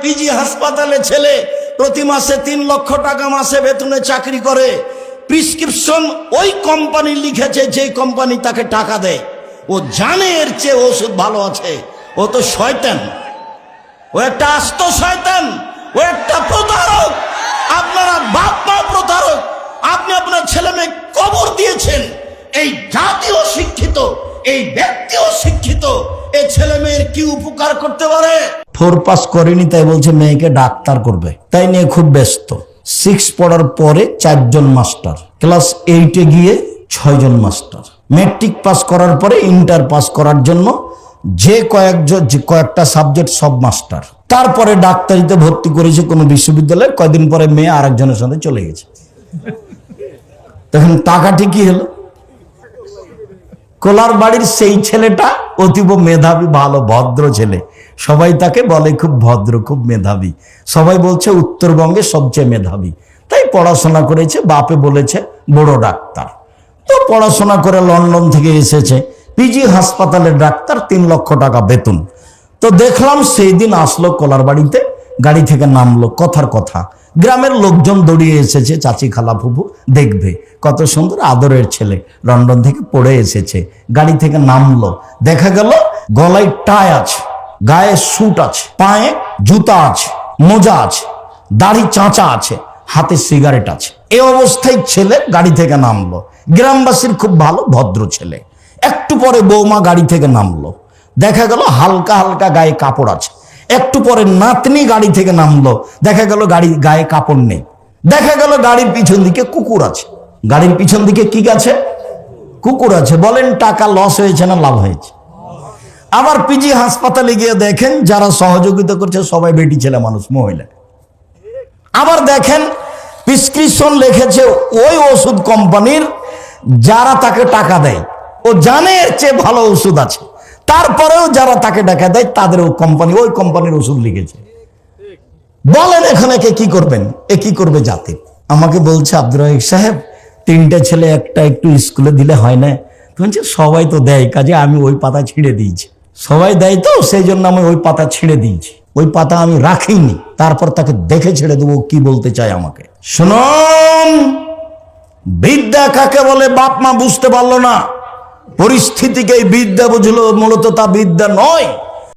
PG হাসপাতালে ছেলে প্রতি মাসে 3 লক্ষ টাকা মাসে বেতনে চাকরি করে, প্রেসক্রিপশন ওই কোম্পানি লিখেছে যে কোম্পানি তাকে টাকা দেয়। ও জানে এর চেয়ে ওষুধ ভালো আছে। ও তো শয়তান, ও একটা আস্ত শয়তান, ও একটা প্রতারক। আপনারা বাপ মা প্রতারক। আপনি আপনার ছেলে মেয়ে কবর দিয়েছেন। এই জাতীয় শিক্ষিত, এই ব্যক্তিও শিক্ষিত, এই ছেলে মেয়ের কি উপকার করতে পারে? 4 পাস করেনি তাই বলছে মেয়েকে ডাক্তার করবে, তাই নিয়ে খুব ব্যস্ত। 6 পড়ার পরে 4 জন মাস্টার, ক্লাস 8-এ গিয়ে 6 জন মাস্টার, ম্যাট্রিক পাস করার পরে ইন্টার পাস করার জন্য যে কয়েকটা সাবজেক্ট সব মাস্টার। তারপরে ডাক্তারিতে ভর্তি করেছে কোনো বিশ্ববিদ্যালয়ে। কয়দিন পরে মেয়ে আরেকজনের সাথে চলে গেছে। তখন টাকাটি কি হলো? কোলার বাড়ির সেই ছেলেটা অতীব মেধাবী, ভালো ভদ্র ছেলে। সবাই তাকে বলে খুব ভদ্র, খুব মেধাবী। সবাই বলছে উত্তরবঙ্গে সবচেয়ে মেধাবী। তাই পড়াশোনা করেছে, বাপে বলেছে বড় ডাক্তার। তো পড়াশোনা করে লন্ডন থেকে এসেছে, পিজি হাসপাতালের ডাক্তার, 3 লক্ষ টাকা বেতন। তো দেখলাম সেই দিন আসলো কোলার বাড়িতে, গাড়ি থেকে নামলো। কথার কথা, গ্রামের লোকজন দৌড়িয়ে এসেছে, চাচি খালা ফুফু দেখবে কত সুন্দর আদরের ছেলে, লন্ডন থেকে পড়ে এসেছে। গাড়ি থেকে নামলো, দেখা গেল গলায় টাই আছে, গায়ে স্যুট আছে, পায়ে জুতা আছে, মোজা আছে, দাড়ি চাঁচা আছে, হাতে সিগারেট আছে। এই অবস্থায় ছেলে গাড়ি থেকে নামলো। গ্রামবাসীর খুব ভালো ভদ্র ছেলে। একটু পরে বৌমা গাড়ি থেকে নামলো, দেখা গেল হালকা হালকা গায়ে কাপড় আছে। একটু পরে নাতনি গাড়ি থেকে নামলো, দেখা গেল গায়ে কাপড় নেই। দেখা গেল গাড়ির পিছন দিকে কুকুর আছে। গাড়ির পিছন দিকে কি আছে? কুকুর আছে। বলেন টাকা লস হয়েছে না লাভ হয়েছে? আবার পিজি হাসপাতালে গিয়ে দেখেন যারা সহযোগিতা করছে সবাই বেটি ছেলে মানুষ, মহিলা। আবার দেখেন প্রেসক্রিপশন লিখেছে ওই ওষুধ কোম্পানির, যারা তাকে টাকা দেয়। ও জানে এর চেয়ে ভালো ওষুধ আছে, তারপরেও যারা তাকে টাকা দেয় তাদের ওই কোম্পানির ওষুধ লিখেছে। বলেন এখানে কে কি করবেন? এ কি করবে জাতি? আমাকে বলছে আব্দুর রহিক সাহেব, 3টে ছেলে একটা একটু স্কুলে দিলে হয় না? বলছে সবাই তো দেয়, কাজে আমি ওই পাতা ছিঁড়ে দিয়েছি। সবাই দেয় তো সেই জন্য আমি ওই পাতা ছিঁড়ে দিয়েছি। ওই পাতা আমি রাখিনি, তারপর তাকে দেখে ছেড়ে দেবো কি বলতে চায় আমাকে। শুনুন, বিদ্যা কাকে বলে বাপ মা বুঝতে পারলো না, পরিস্থিতিকে বিদ্যা বুঝলো, মূলত তা বিদ্যা নয়।